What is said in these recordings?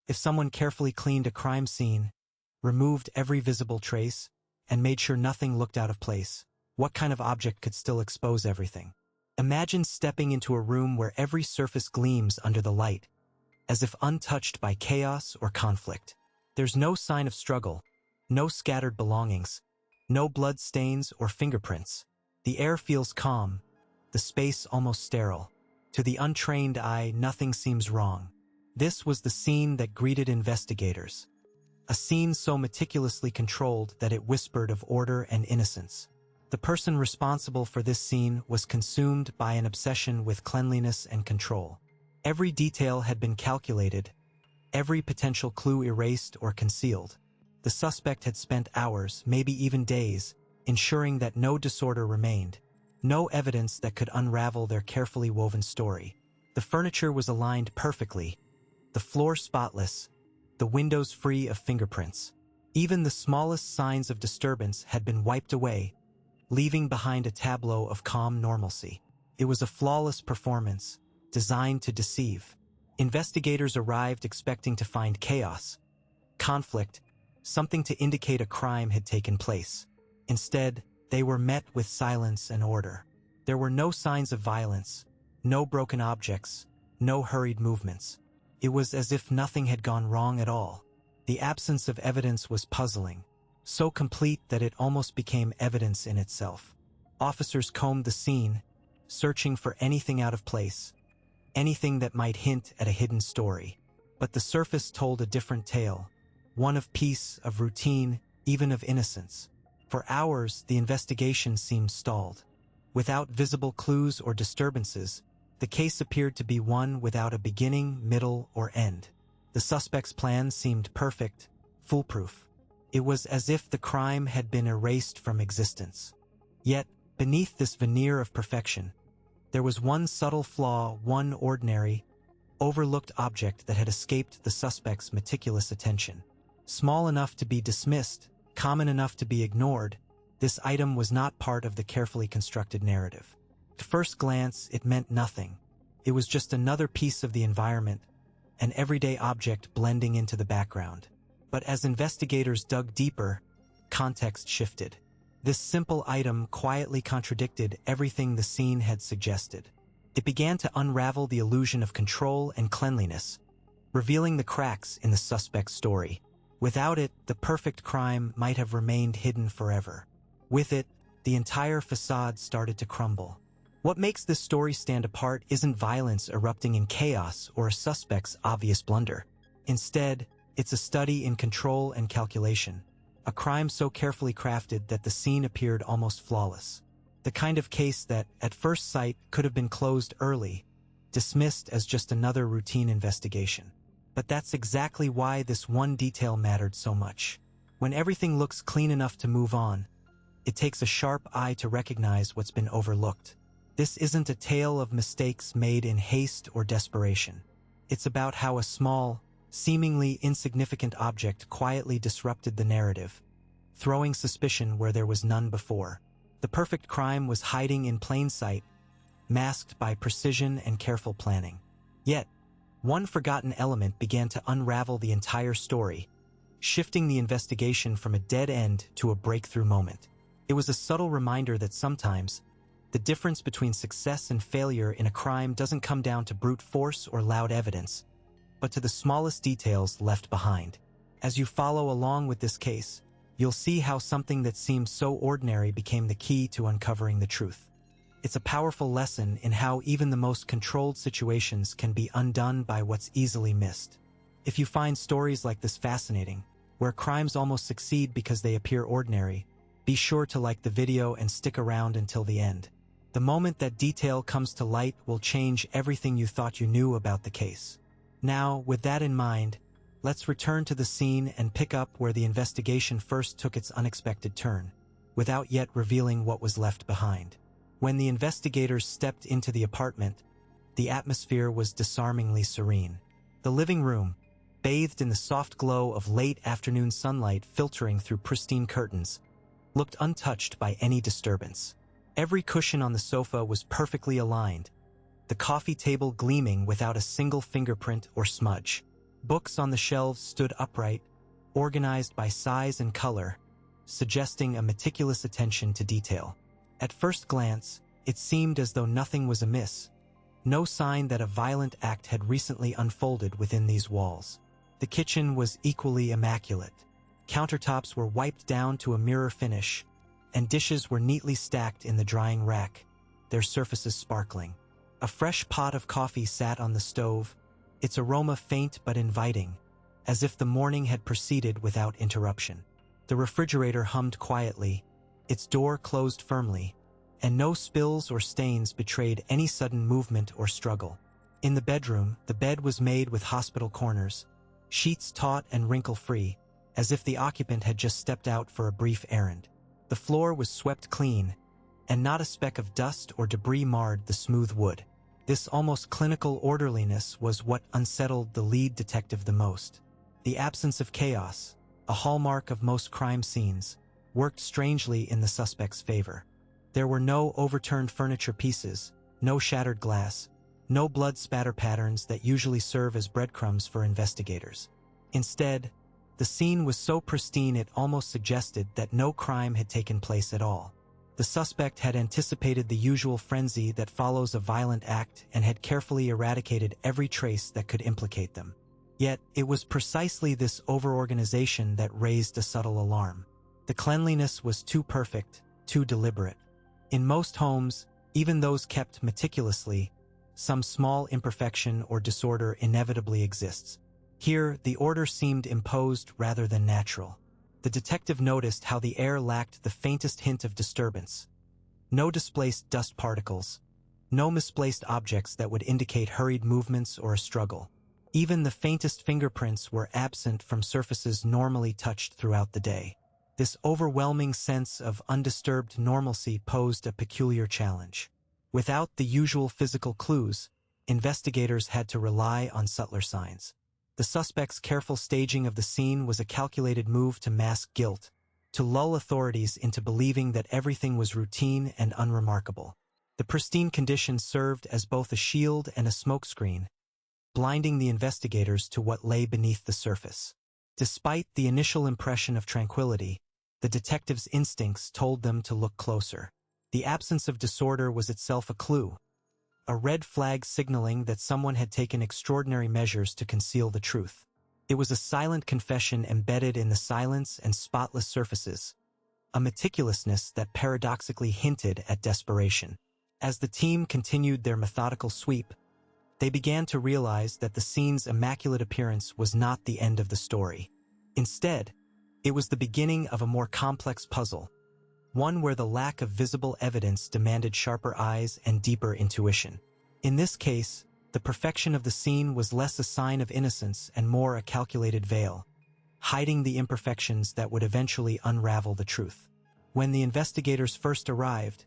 If someone carefully cleaned a crime scene, removed every visible trace, and made sure nothing looked out of place, what kind of object could still expose everything? Imagine stepping into a room where every surface gleams under the light, as if untouched by chaos or conflict. There's no sign of struggle, no scattered belongings, no blood stains or fingerprints. The air feels calm, the space almost sterile. To the untrained eye, nothing seems wrong. This was the scene that greeted investigators. A scene so meticulously controlled that it whispered of order and innocence. The person responsible for this scene was consumed by an obsession with cleanliness and control. Every detail had been calculated, every potential clue erased or concealed. The suspect had spent hours, maybe even days, ensuring that no disorder remained, no evidence that could unravel their carefully woven story. The furniture was aligned perfectly, the floor spotless, the windows free of fingerprints. Even the smallest signs of disturbance had been wiped away, leaving behind a tableau of calm normalcy. It was a flawless performance, designed to deceive. Investigators arrived expecting to find chaos, conflict, something to indicate a crime had taken place. Instead, they were met with silence and order. There were no signs of violence, no broken objects, no hurried movements. It was as if nothing had gone wrong at all. The absence of evidence was puzzling, so complete that it almost became evidence in itself. Officers combed the scene, searching for anything out of place, anything that might hint at a hidden story. But the surface told a different tale, one of peace, of routine, even of innocence. For hours, the investigation seemed stalled. Without visible clues or disturbances, the case appeared to be one without a beginning, middle, or end. The suspect's plan seemed perfect, foolproof. It was as if the crime had been erased from existence. Yet, beneath this veneer of perfection, there was one subtle flaw, one ordinary, overlooked object that had escaped the suspect's meticulous attention. Small enough to be dismissed, common enough to be ignored, this item was not part of the carefully constructed narrative. At first glance, it meant nothing. It was just another piece of the environment, an everyday object blending into the background. But as investigators dug deeper, context shifted. This simple item quietly contradicted everything the scene had suggested. It began to unravel the illusion of control and cleanliness, revealing the cracks in the suspect's story. Without it, the perfect crime might have remained hidden forever. With it, the entire facade started to crumble. What makes this story stand apart isn't violence erupting in chaos or a suspect's obvious blunder. Instead, it's a study in control and calculation, a crime so carefully crafted that the scene appeared almost flawless. The kind of case that, at first sight, could have been closed early, dismissed as just another routine investigation. But that's exactly why this one detail mattered so much. When everything looks clean enough to move on, it takes a sharp eye to recognize what's been overlooked. This isn't a tale of mistakes made in haste or desperation. It's about how a small, seemingly insignificant object quietly disrupted the narrative, throwing suspicion where there was none before. The perfect crime was hiding in plain sight, masked by precision and careful planning. Yet, one forgotten element began to unravel the entire story, shifting the investigation from a dead end to a breakthrough moment. It was a subtle reminder that sometimes, the difference between success and failure in a crime doesn't come down to brute force or loud evidence, but to the smallest details left behind. As you follow along with this case, you'll see how something that seemed so ordinary became the key to uncovering the truth. It's a powerful lesson in how even the most controlled situations can be undone by what's easily missed. If you find stories like this fascinating, where crimes almost succeed because they appear ordinary, be sure to like the video and stick around until the end. The moment that detail comes to light will change everything you thought you knew about the case. Now, with that in mind, let's return to the scene and pick up where the investigation first took its unexpected turn, without yet revealing what was left behind. When the investigators stepped into the apartment, the atmosphere was disarmingly serene. The living room, bathed in the soft glow of late afternoon sunlight filtering through pristine curtains, looked untouched by any disturbance. Every cushion on the sofa was perfectly aligned, the coffee table gleaming without a single fingerprint or smudge. Books on the shelves stood upright, organized by size and color, suggesting a meticulous attention to detail. At first glance, it seemed as though nothing was amiss. No sign that a violent act had recently unfolded within these walls. The kitchen was equally immaculate. Countertops were wiped down to a mirror finish, and dishes were neatly stacked in the drying rack, their surfaces sparkling. A fresh pot of coffee sat on the stove, its aroma faint but inviting, as if the morning had proceeded without interruption. The refrigerator hummed quietly, its door closed firmly, and no spills or stains betrayed any sudden movement or struggle. In the bedroom, the bed was made with hospital corners, sheets taut and wrinkle-free, as if the occupant had just stepped out for a brief errand. The floor was swept clean, and not a speck of dust or debris marred the smooth wood. This almost clinical orderliness was what unsettled the lead detective the most. The absence of chaos, a hallmark of most crime scenes, worked strangely in the suspect's favor. There were no overturned furniture pieces, no shattered glass, no blood spatter patterns that usually serve as breadcrumbs for investigators. Instead, the scene was so pristine it almost suggested that no crime had taken place at all. The suspect had anticipated the usual frenzy that follows a violent act and had carefully eradicated every trace that could implicate them. Yet, it was precisely this overorganization that raised a subtle alarm. The cleanliness was too perfect, too deliberate. In most homes, even those kept meticulously, some small imperfection or disorder inevitably exists. Here, the order seemed imposed rather than natural. The detective noticed how the air lacked the faintest hint of disturbance. No displaced dust particles, no misplaced objects that would indicate hurried movements or a struggle. Even the faintest fingerprints were absent from surfaces normally touched throughout the day. This overwhelming sense of undisturbed normalcy posed a peculiar challenge. Without the usual physical clues, investigators had to rely on subtler signs. The suspect's careful staging of the scene was a calculated move to mask guilt, to lull authorities into believing that everything was routine and unremarkable. The pristine condition served as both a shield and a smokescreen, blinding the investigators to what lay beneath the surface. Despite the initial impression of tranquility, the detective's instincts told them to look closer. The absence of disorder was itself a clue, a red flag signaling that someone had taken extraordinary measures to conceal the truth. It was a silent confession embedded in the silence and spotless surfaces, a meticulousness that paradoxically hinted at desperation. As the team continued their methodical sweep, they began to realize that the scene's immaculate appearance was not the end of the story. Instead, it was the beginning of a more complex puzzle, one where the lack of visible evidence demanded sharper eyes and deeper intuition. In this case, the perfection of the scene was less a sign of innocence and more a calculated veil, hiding the imperfections that would eventually unravel the truth. When the investigators first arrived,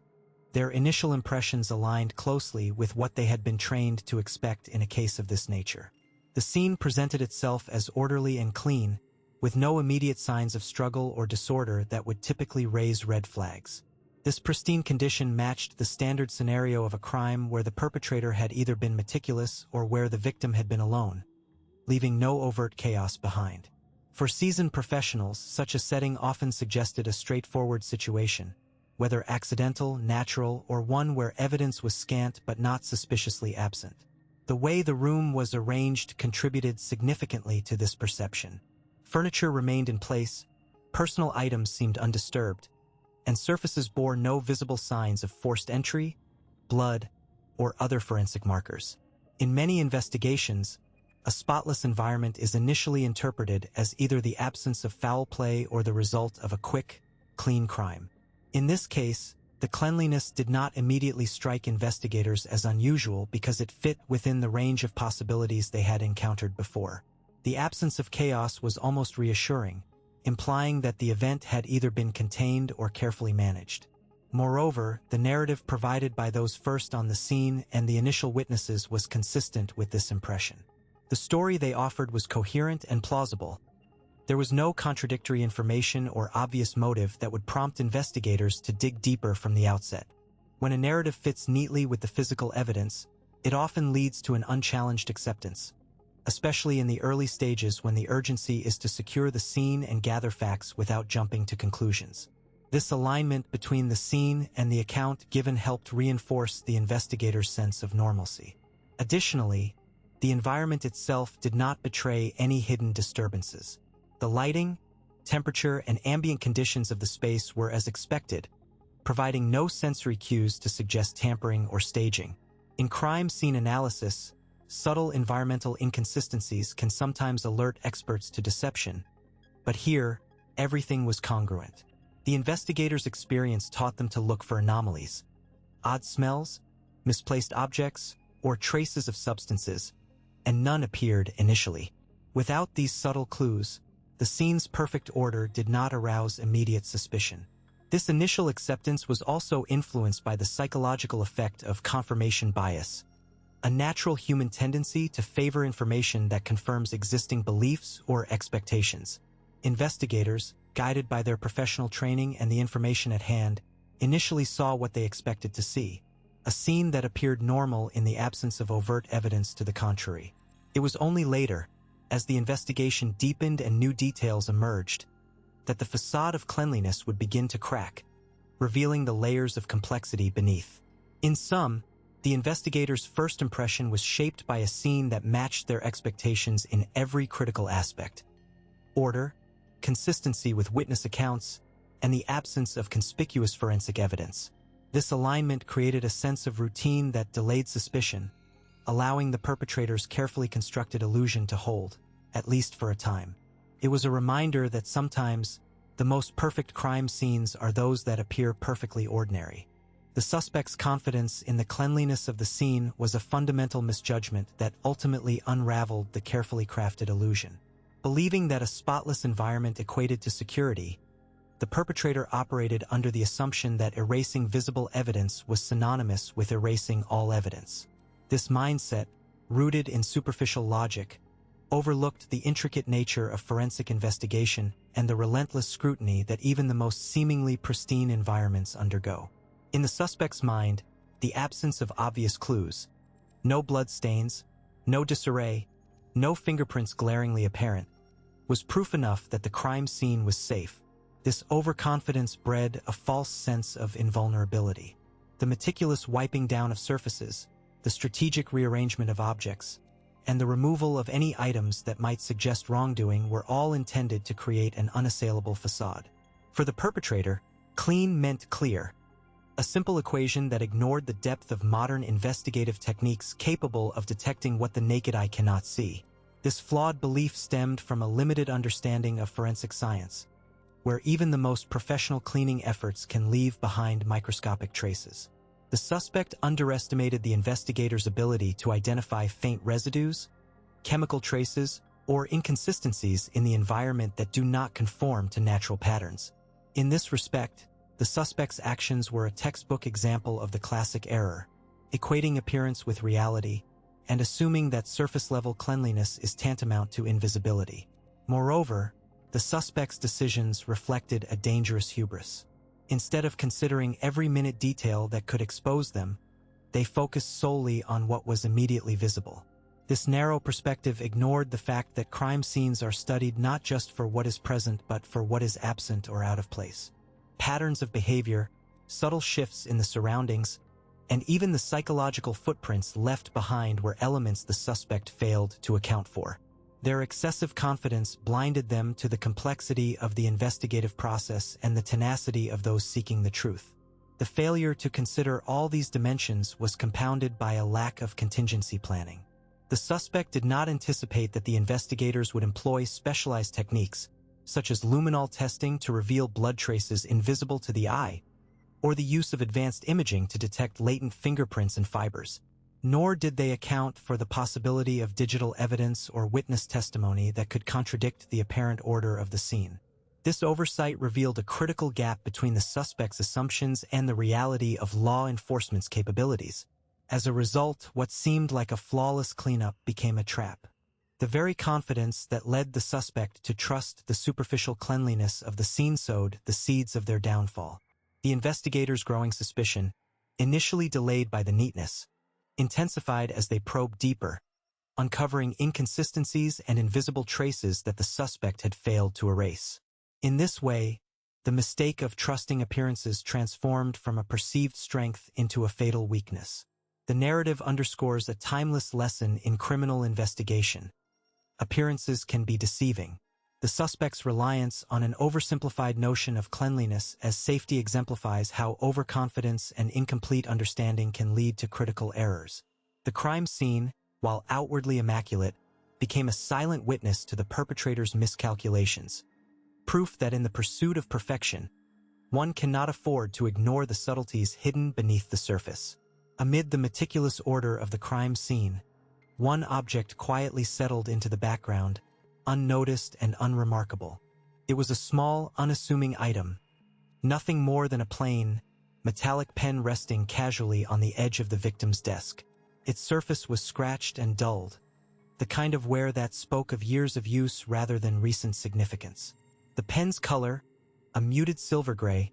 their initial impressions aligned closely with what they had been trained to expect in a case of this nature. The scene presented itself as orderly and clean, with no immediate signs of struggle or disorder that would typically raise red flags. This pristine condition matched the standard scenario of a crime where the perpetrator had either been meticulous or where the victim had been alone, leaving no overt chaos behind. For seasoned professionals, such a setting often suggested a straightforward situation, whether accidental, natural, or one where evidence was scant but not suspiciously absent. The way the room was arranged contributed significantly to this perception. Furniture remained in place, personal items seemed undisturbed, and surfaces bore no visible signs of forced entry, blood, or other forensic markers. In many investigations, a spotless environment is initially interpreted as either the absence of foul play or the result of a quick, clean crime. In this case, the cleanliness did not immediately strike investigators as unusual because it fit within the range of possibilities they had encountered before. The absence of chaos was almost reassuring, implying that the event had either been contained or carefully managed. Moreover, the narrative provided by those first on the scene and the initial witnesses was consistent with this impression. The story they offered was coherent and plausible. There was no contradictory information or obvious motive that would prompt investigators to dig deeper from the outset. When a narrative fits neatly with the physical evidence, it often leads to an unchallenged acceptance, especially in the early stages when the urgency is to secure the scene and gather facts without jumping to conclusions. This alignment between the scene and the account given helped reinforce the investigator's sense of normalcy. Additionally, the environment itself did not betray any hidden disturbances. The lighting, temperature, and ambient conditions of the space were as expected, providing no sensory cues to suggest tampering or staging. In crime scene analysis, subtle environmental inconsistencies can sometimes alert experts to deception, but here, everything was congruent. The investigators' experience taught them to look for anomalies, odd smells, misplaced objects, or traces of substances, and none appeared initially. Without these subtle clues, the scene's perfect order did not arouse immediate suspicion. This initial acceptance was also influenced by the psychological effect of confirmation bias, a natural human tendency to favor information that confirms existing beliefs or expectations. Investigators, guided by their professional training and the information at hand, initially saw what they expected to see, a scene that appeared normal in the absence of overt evidence to the contrary. It was only later, as the investigation deepened and new details emerged, that the facade of cleanliness would begin to crack, revealing the layers of complexity beneath. In sum, the investigators' first impression was shaped by a scene that matched their expectations in every critical aspect: order, consistency with witness accounts, and the absence of conspicuous forensic evidence. This alignment created a sense of routine that delayed suspicion, allowing the perpetrator's carefully constructed illusion to hold, at least for a time. It was a reminder that sometimes the most perfect crime scenes are those that appear perfectly ordinary. The suspect's confidence in the cleanliness of the scene was a fundamental misjudgment that ultimately unraveled the carefully crafted illusion. Believing that a spotless environment equated to security, the perpetrator operated under the assumption that erasing visible evidence was synonymous with erasing all evidence. This mindset, rooted in superficial logic, overlooked the intricate nature of forensic investigation and the relentless scrutiny that even the most seemingly pristine environments undergo. In the suspect's mind, the absence of obvious clues, no blood stains, no disarray, no fingerprints glaringly apparent, was proof enough that the crime scene was safe. This overconfidence bred a false sense of invulnerability. The meticulous wiping down of surfaces, the strategic rearrangement of objects, and the removal of any items that might suggest wrongdoing were all intended to create an unassailable facade. For the perpetrator, clean meant clear, a simple equation that ignored the depth of modern investigative techniques capable of detecting what the naked eye cannot see. This flawed belief stemmed from a limited understanding of forensic science, where even the most professional cleaning efforts can leave behind microscopic traces. The suspect underestimated the investigator's ability to identify faint residues, chemical traces, or inconsistencies in the environment that do not conform to natural patterns. In this respect, the suspect's actions were a textbook example of the classic error, equating appearance with reality and assuming that surface-level cleanliness is tantamount to invisibility. Moreover, the suspect's decisions reflected a dangerous hubris. Instead of considering every minute detail that could expose them, they focused solely on what was immediately visible. This narrow perspective ignored the fact that crime scenes are studied not just for what is present but for what is absent or out of place. Patterns of behavior, subtle shifts in the surroundings, and even the psychological footprints left behind were elements the suspect failed to account for. Their excessive confidence blinded them to the complexity of the investigative process and the tenacity of those seeking the truth. The failure to consider all these dimensions was compounded by a lack of contingency planning. The suspect did not anticipate that the investigators would employ specialized techniques, such as luminol testing to reveal blood traces invisible to the eye, or the use of advanced imaging to detect latent fingerprints and fibers. Nor did they account for the possibility of digital evidence or witness testimony that could contradict the apparent order of the scene. This oversight revealed a critical gap between the suspect's assumptions and the reality of law enforcement's capabilities. As a result, what seemed like a flawless cleanup became a trap. The very confidence that led the suspect to trust the superficial cleanliness of the scene sowed the seeds of their downfall. The investigators' growing suspicion, initially delayed by the neatness, intensified as they probed deeper, uncovering inconsistencies and invisible traces that the suspect had failed to erase. In this way, the mistake of trusting appearances transformed from a perceived strength into a fatal weakness. The narrative underscores a timeless lesson in criminal investigation. Appearances can be deceiving. The suspect's reliance on an oversimplified notion of cleanliness as safety exemplifies how overconfidence and incomplete understanding can lead to critical errors. The crime scene, while outwardly immaculate, became a silent witness to the perpetrator's miscalculations. Proof that in the pursuit of perfection, one cannot afford to ignore the subtleties hidden beneath the surface. Amid the meticulous order of the crime scene, one object quietly settled into the background, unnoticed and unremarkable. It was a small, unassuming item, nothing more than a plain, metallic pen resting casually on the edge of the victim's desk. Its surface was scratched and dulled, the kind of wear that spoke of years of use rather than recent significance. The pen's color, a muted silver gray,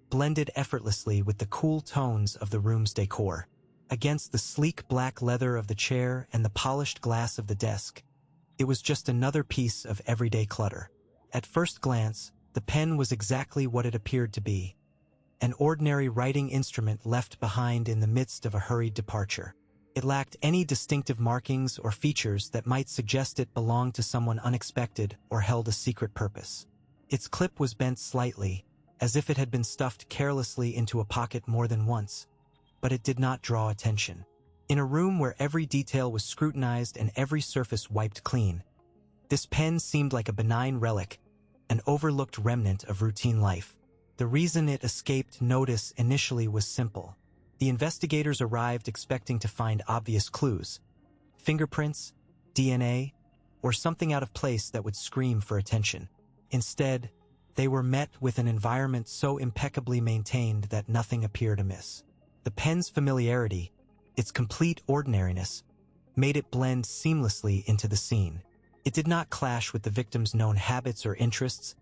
blended effortlessly with the cool tones of the room's decor. Against the sleek black leather of the chair and the polished glass of the desk, it was just another piece of everyday clutter. At first glance, the pen was exactly what it appeared to be, an ordinary writing instrument left behind in the midst of a hurried departure. It lacked any distinctive markings or features that might suggest it belonged to someone unexpected or held a secret purpose. Its clip was bent slightly, as if it had been stuffed carelessly into a pocket more than once, but it did not draw attention. In a room where every detail was scrutinized and every surface wiped clean, this pen seemed like a benign relic, an overlooked remnant of routine life. The reason it escaped notice initially was simple. The investigators arrived expecting to find obvious clues, fingerprints, DNA, or something out of place that would scream for attention. Instead, they were met with an environment so impeccably maintained that nothing appeared amiss. The pen's familiarity, its complete ordinariness, made it blend seamlessly into the scene. It did not clash with the victim's known habits or interests,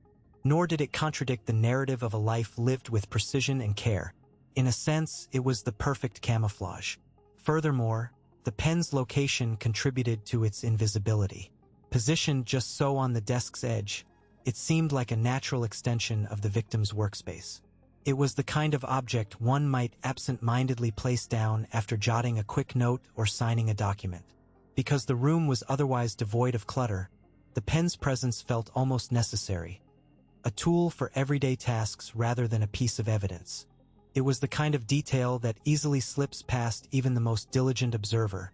nor did it contradict the narrative of a life lived with precision and care. In a sense, it was the perfect camouflage. Furthermore, the pen's location contributed to its invisibility. Positioned just so on the desk's edge, it seemed like a natural extension of the victim's workspace. It was the kind of object one might absent-mindedly place down after jotting a quick note or signing a document. Because the room was otherwise devoid of clutter, the pen's presence felt almost necessary, a tool for everyday tasks rather than a piece of evidence. It was the kind of detail that easily slips past even the most diligent observer,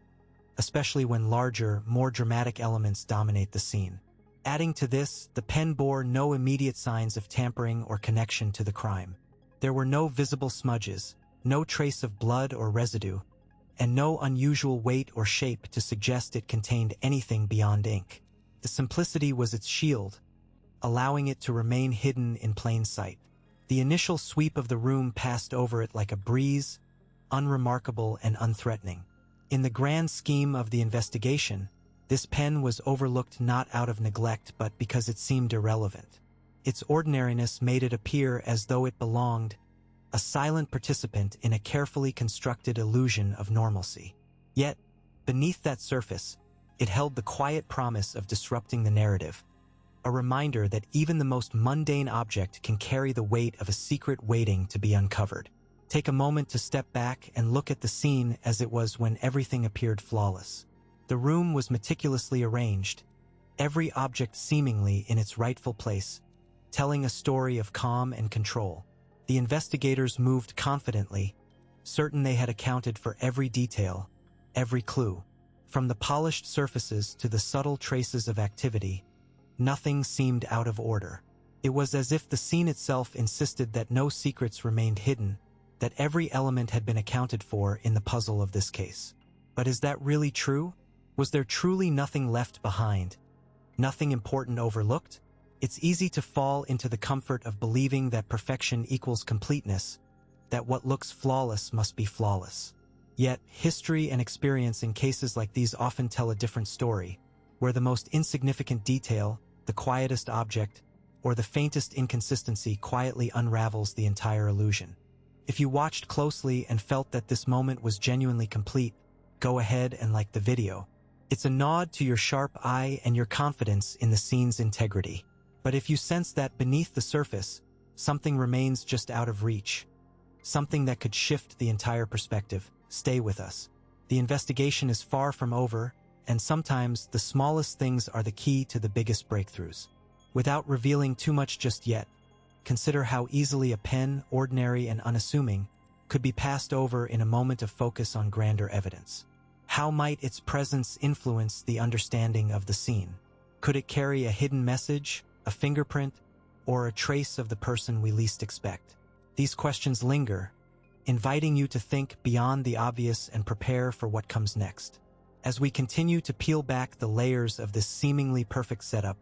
especially when larger, more dramatic elements dominate the scene. Adding to this, the pen bore no immediate signs of tampering or connection to the crime. There were no visible smudges, no trace of blood or residue, and no unusual weight or shape to suggest it contained anything beyond ink. The simplicity was its shield, allowing it to remain hidden in plain sight. The initial sweep of the room passed over it like a breeze, unremarkable and unthreatening. In the grand scheme of the investigation, this pen was overlooked not out of neglect but because it seemed irrelevant. Its ordinariness made it appear as though it belonged, a silent participant in a carefully constructed illusion of normalcy. Yet, beneath that surface, it held the quiet promise of disrupting the narrative, a reminder that even the most mundane object can carry the weight of a secret waiting to be uncovered. Take a moment to step back and look at the scene as it was when everything appeared flawless. The room was meticulously arranged, every object seemingly in its rightful place, telling a story of calm and control. The investigators moved confidently, certain they had accounted for every detail, every clue. From the polished surfaces to the subtle traces of activity, nothing seemed out of order. It was as if the scene itself insisted that no secrets remained hidden, that every element had been accounted for in the puzzle of this case. But is that really true? Was there truly nothing left behind? Nothing important overlooked? It's easy to fall into the comfort of believing that perfection equals completeness, that what looks flawless must be flawless. Yet, history and experience in cases like these often tell a different story, where the most insignificant detail, the quietest object, or the faintest inconsistency quietly unravels the entire illusion. If you watched closely and felt that this moment was genuinely complete, go ahead and like the video. It's a nod to your sharp eye and your confidence in the scene's integrity. But if you sense that beneath the surface, something remains just out of reach, something that could shift the entire perspective, stay with us. The investigation is far from over, and sometimes the smallest things are the key to the biggest breakthroughs. Without revealing too much just yet, consider how easily a pen, ordinary and unassuming, could be passed over in a moment of focus on grander evidence. How might its presence influence the understanding of the scene? Could it carry a hidden message, a fingerprint, or a trace of the person we least expect? These questions linger, inviting you to think beyond the obvious and prepare for what comes next. As we continue to peel back the layers of this seemingly perfect setup,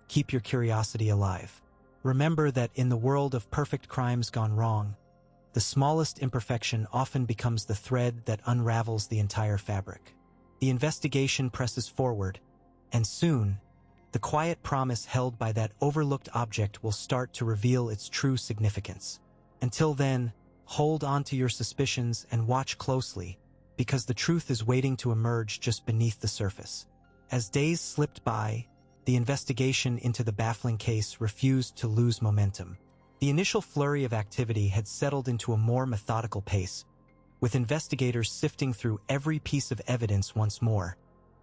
keep your curiosity alive. Remember that in the world of perfect crimes gone wrong, the smallest imperfection often becomes the thread that unravels the entire fabric. The investigation presses forward, and soon, the quiet promise held by that overlooked object will start to reveal its true significance. Until then, hold on to your suspicions and watch closely, because the truth is waiting to emerge just beneath the surface. As days slipped by, the investigation into the baffling case refused to lose momentum. The initial flurry of activity had settled into a more methodical pace, with investigators sifting through every piece of evidence once more,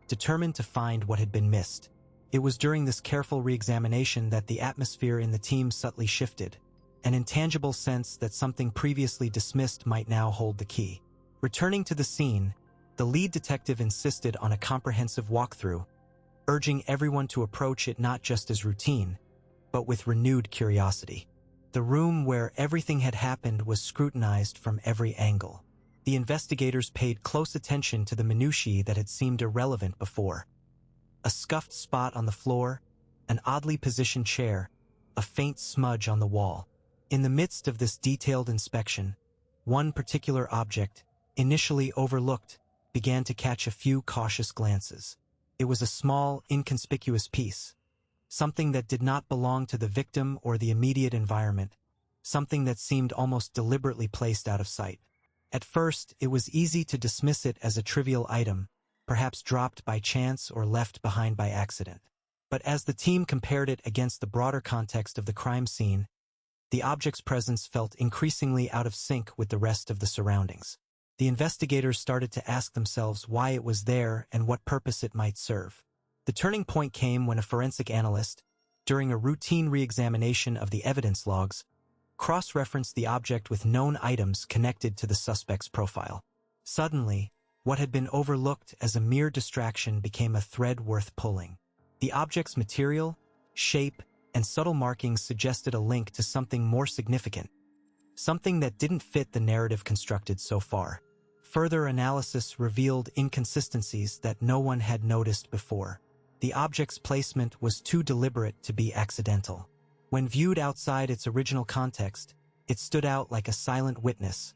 determined to find what had been missed. It was during this careful re-examination that the atmosphere in the team subtly shifted, an intangible sense that something previously dismissed might now hold the key. Returning to the scene, the lead detective insisted on a comprehensive walkthrough, urging everyone to approach it not just as routine, but with renewed curiosity. The room where everything had happened was scrutinized from every angle. The investigators paid close attention to the minutiae that had seemed irrelevant before. A scuffed spot on the floor, an oddly positioned chair, a faint smudge on the wall. In the midst of this detailed inspection, one particular object, initially overlooked, began to catch a few cautious glances. It was a small, inconspicuous piece, something that did not belong to the victim or the immediate environment, something that seemed almost deliberately placed out of sight. At first, it was easy to dismiss it as a trivial item, perhaps dropped by chance or left behind by accident. But as the team compared it against the broader context of the crime scene, the object's presence felt increasingly out of sync with the rest of the surroundings. The investigators started to ask themselves why it was there and what purpose it might serve. The turning point came when a forensic analyst, during a routine re-examination of the evidence logs, cross-referenced the object with known items connected to the suspect's profile. Suddenly, what had been overlooked as a mere distraction became a thread worth pulling. The object's material, shape, and subtle markings suggested a link to something more significant, something that didn't fit the narrative constructed so far. Further analysis revealed inconsistencies that no one had noticed before. The object's placement was too deliberate to be accidental. When viewed outside its original context, it stood out like a silent witness,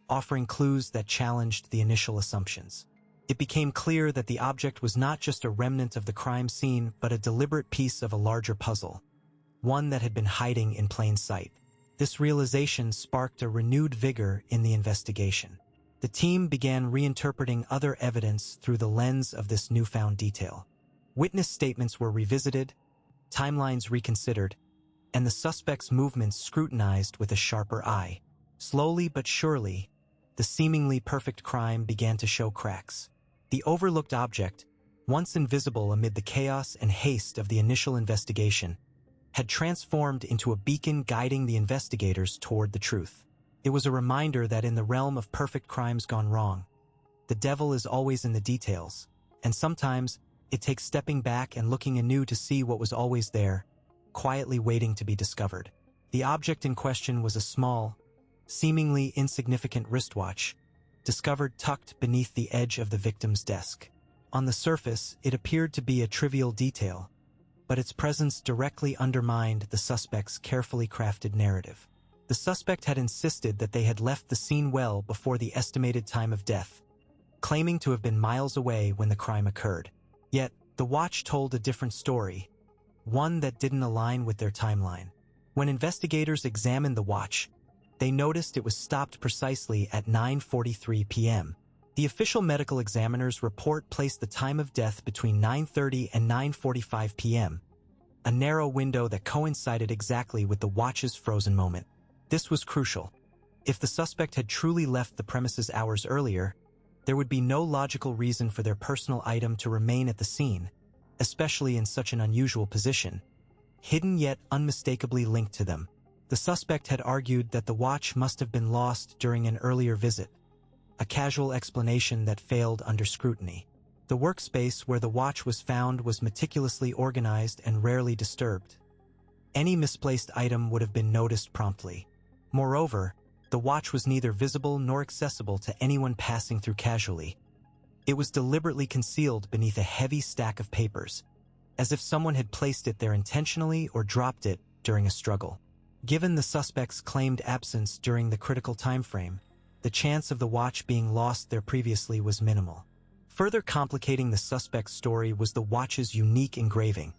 offering clues that challenged the initial assumptions. It became clear that the object was not just a remnant of the crime scene, but a deliberate piece of a larger puzzle, one that had been hiding in plain sight. This realization sparked a renewed vigor in the investigation. The team began reinterpreting other evidence through the lens of this newfound detail. Witness statements were revisited, timelines reconsidered, and the suspect's movements scrutinized with a sharper eye. Slowly but surely, the seemingly perfect crime began to show cracks. The overlooked object, once invisible amid the chaos and haste of the initial investigation, had transformed into a beacon guiding the investigators toward the truth. It was a reminder that in the realm of perfect crimes gone wrong, the devil is always in the details, and sometimes it takes stepping back and looking anew to see what was always there, quietly waiting to be discovered. The object in question was a small, seemingly insignificant wristwatch, discovered tucked beneath the edge of the victim's desk. On the surface, it appeared to be a trivial detail, but its presence directly undermined the suspect's carefully crafted narrative. The suspect had insisted that they had left the scene well before the estimated time of death, claiming to have been miles away when the crime occurred. Yet, the watch told a different story, one that didn't align with their timeline. When investigators examined the watch, they noticed it was stopped precisely at 9:43 p.m., The official medical examiner's report placed the time of death between 9:30 and 9:45 p.m., a narrow window that coincided exactly with the watch's frozen moment. This was crucial. If the suspect had truly left the premises hours earlier, there would be no logical reason for their personal item to remain at the scene, especially in such an unusual position, hidden yet unmistakably linked to them. The suspect had argued that the watch must have been lost during an earlier visit, a casual explanation that failed under scrutiny. The workspace where the watch was found was meticulously organized and rarely disturbed. Any misplaced item would have been noticed promptly. Moreover, the watch was neither visible nor accessible to anyone passing through casually. It was deliberately concealed beneath a heavy stack of papers, as if someone had placed it there intentionally or dropped it during a struggle. Given the suspect's claimed absence during the critical time frame, the chance of the watch being lost there previously was minimal. Further complicating the suspect's story was the watch's unique engraving,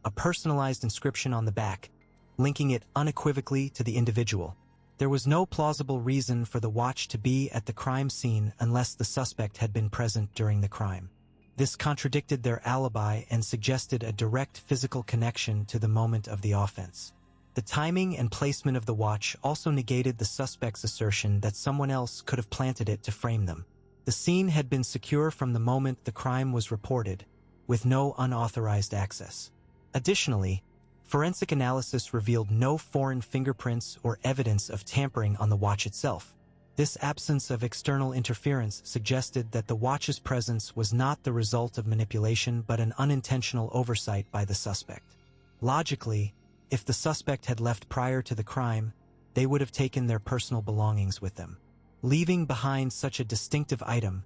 a personalized inscription on the back, linking it unequivocally to the individual. There was no plausible reason for the watch to be at the crime scene unless the suspect had been present during the crime. This contradicted their alibi and suggested a direct physical connection to the moment of the offense. The timing and placement of the watch also negated the suspect's assertion that someone else could have planted it to frame them. The scene had been secure from the moment the crime was reported, with no unauthorized access. Additionally, forensic analysis revealed no foreign fingerprints or evidence of tampering on the watch itself. This absence of external interference suggested that the watch's presence was not the result of manipulation but an unintentional oversight by the suspect. Logically, if the suspect had left prior to the crime, they would have taken their personal belongings with them. Leaving behind such a distinctive item,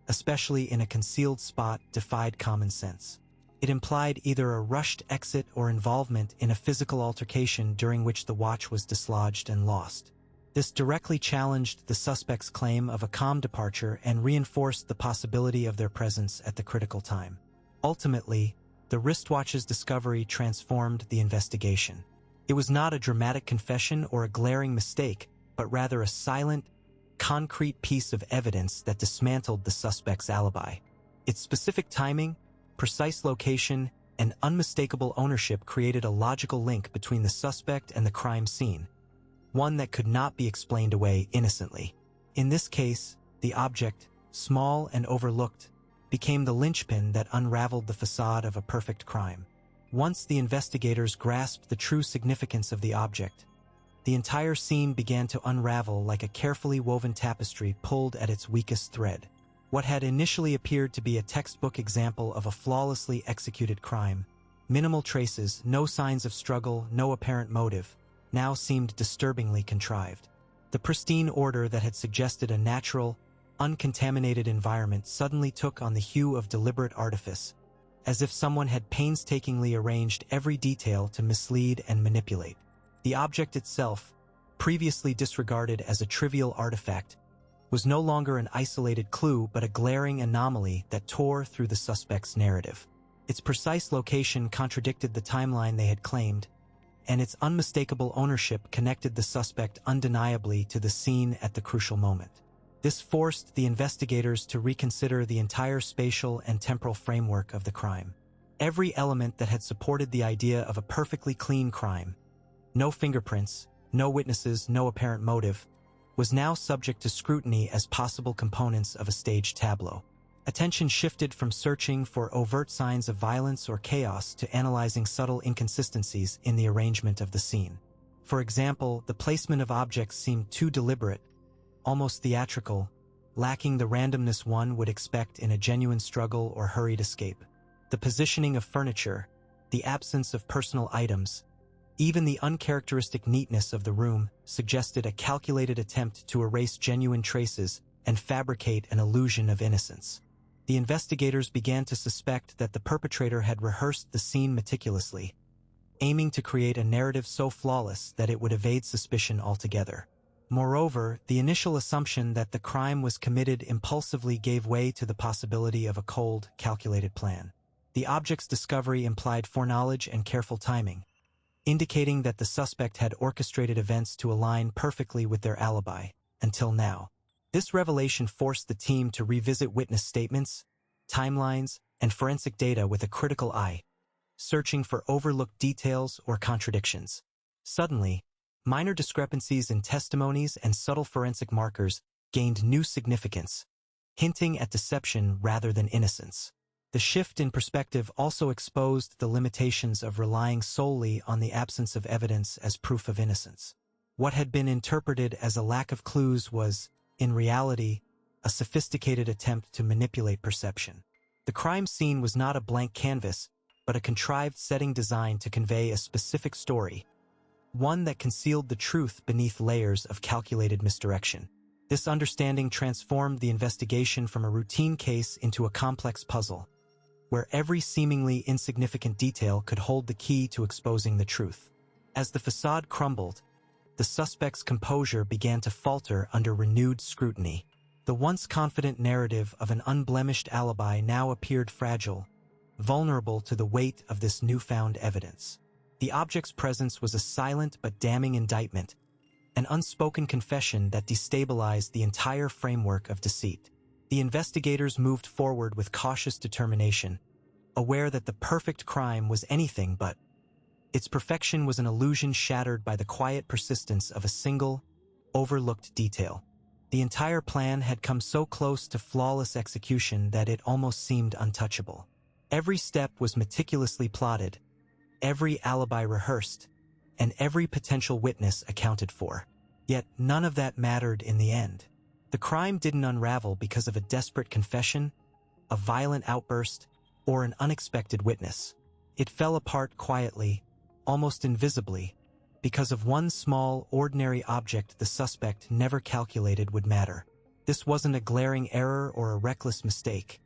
especially in a concealed spot, defied common sense. It implied either a rushed exit or involvement in a physical altercation during which the watch was dislodged and lost. This directly challenged the suspect's claim of a calm departure and reinforced the possibility of their presence at the critical time. Ultimately, the wristwatch's discovery transformed the investigation. It was not a dramatic confession or a glaring mistake, but rather a silent, concrete piece of evidence that dismantled the suspect's alibi. Its specific timing, precise location, and unmistakable ownership created a logical link between the suspect and the crime scene, one that could not be explained away innocently. In this case, the object, small and overlooked, became the linchpin that unraveled the facade of a perfect crime. Once the investigators grasped the true significance of the object, the entire scene began to unravel like a carefully woven tapestry pulled at its weakest thread. What had initially appeared to be a textbook example of a flawlessly executed crime, minimal traces, no signs of struggle, no apparent motive, now seemed disturbingly contrived. The pristine order that had suggested a natural, uncontaminated environment suddenly took on the hue of deliberate artifice, as if someone had painstakingly arranged every detail to mislead and manipulate. The object itself, previously disregarded as a trivial artifact, was no longer an isolated clue but a glaring anomaly that tore through the suspect's narrative. Its precise location contradicted the timeline they had claimed, and its unmistakable ownership connected the suspect undeniably to the scene at the crucial moment. This forced the investigators to reconsider the entire spatial and temporal framework of the crime. Every element that had supported the idea of a perfectly clean crime, no fingerprints, no witnesses, no apparent motive, was now subject to scrutiny as possible components of a staged tableau. Attention shifted from searching for overt signs of violence or chaos to analyzing subtle inconsistencies in the arrangement of the scene. For example, the placement of objects seemed too deliberate, almost theatrical, lacking the randomness one would expect in a genuine struggle or hurried escape. The positioning of furniture, the absence of personal items, even the uncharacteristic neatness of the room suggested a calculated attempt to erase genuine traces and fabricate an illusion of innocence. The investigators began to suspect that the perpetrator had rehearsed the scene meticulously, aiming to create a narrative so flawless that it would evade suspicion altogether. Moreover, the initial assumption that the crime was committed impulsively gave way to the possibility of a cold, calculated plan. The object's discovery implied foreknowledge and careful timing, indicating that the suspect had orchestrated events to align perfectly with their alibi, until now. This revelation forced the team to revisit witness statements, timelines, and forensic data with a critical eye, searching for overlooked details or contradictions. Suddenly, minor discrepancies in testimonies and subtle forensic markers gained new significance, hinting at deception rather than innocence. The shift in perspective also exposed the limitations of relying solely on the absence of evidence as proof of innocence. What had been interpreted as a lack of clues was, in reality, a sophisticated attempt to manipulate perception. The crime scene was not a blank canvas, but a contrived setting designed to convey a specific story, one that concealed the truth beneath layers of calculated misdirection. This understanding transformed the investigation from a routine case into a complex puzzle, where every seemingly insignificant detail could hold the key to exposing the truth. As the facade crumbled, the suspect's composure began to falter under renewed scrutiny. The once confident narrative of an unblemished alibi now appeared fragile, vulnerable to the weight of this newfound evidence. The object's presence was a silent but damning indictment, an unspoken confession that destabilized the entire framework of deceit. The investigators moved forward with cautious determination, aware that the perfect crime was anything but. Its perfection was an illusion shattered by the quiet persistence of a single, overlooked detail. The entire plan had come so close to flawless execution that it almost seemed untouchable. Every step was meticulously plotted, every alibi rehearsed, and every potential witness accounted for. Yet none of that mattered in the end. The crime didn't unravel because of a desperate confession, a violent outburst, or an unexpected witness. It fell apart quietly, almost invisibly, because of one small, ordinary object the suspect never calculated would matter. This wasn't a glaring error or a reckless mistake.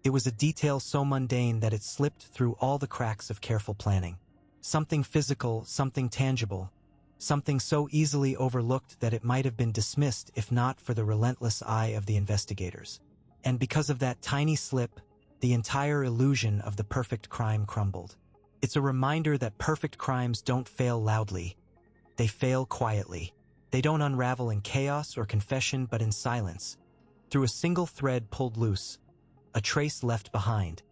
It was a detail so mundane that it slipped through all the cracks of careful planning. Something physical, something tangible, something so easily overlooked that it might have been dismissed if not for the relentless eye of the investigators. And because of that tiny slip, the entire illusion of the perfect crime crumbled. It's a reminder that perfect crimes don't fail loudly. They fail quietly. They don't unravel in chaos or confession but in silence. Through a single thread pulled loose, a trace left behind,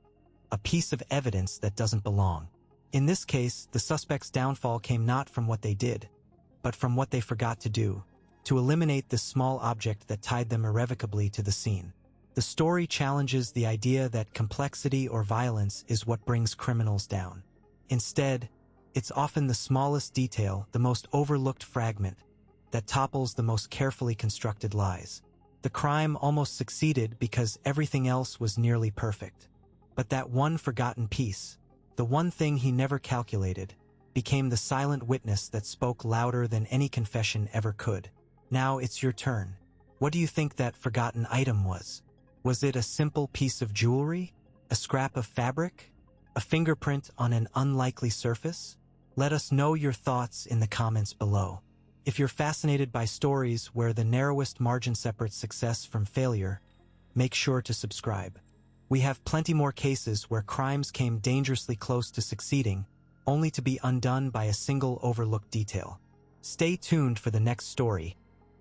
a piece of evidence that doesn't belong. In this case, the suspect's downfall came not from what they did, but from what they forgot to do, to eliminate this small object that tied them irrevocably to the scene. The story challenges the idea that complexity or violence is what brings criminals down. Instead, it's often the smallest detail, the most overlooked fragment, that topples the most carefully constructed lies. The crime almost succeeded because everything else was nearly perfect. But that one forgotten piece, the one thing he never calculated, became the silent witness that spoke louder than any confession ever could. Now it's your turn. What do you think that forgotten item was? Was it a simple piece of jewelry? A scrap of fabric? A fingerprint on an unlikely surface? Let us know your thoughts in the comments below. If you're fascinated by stories where the narrowest margin separates success from failure, make sure to subscribe. We have plenty more cases where crimes came dangerously close to succeeding, only to be undone by a single overlooked detail. Stay tuned for the next story,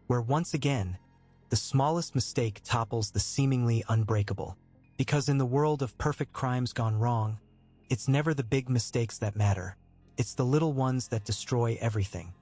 where once again, the smallest mistake topples the seemingly unbreakable. Because in the world of perfect crimes gone wrong, it's never the big mistakes that matter. It's the little ones that destroy everything.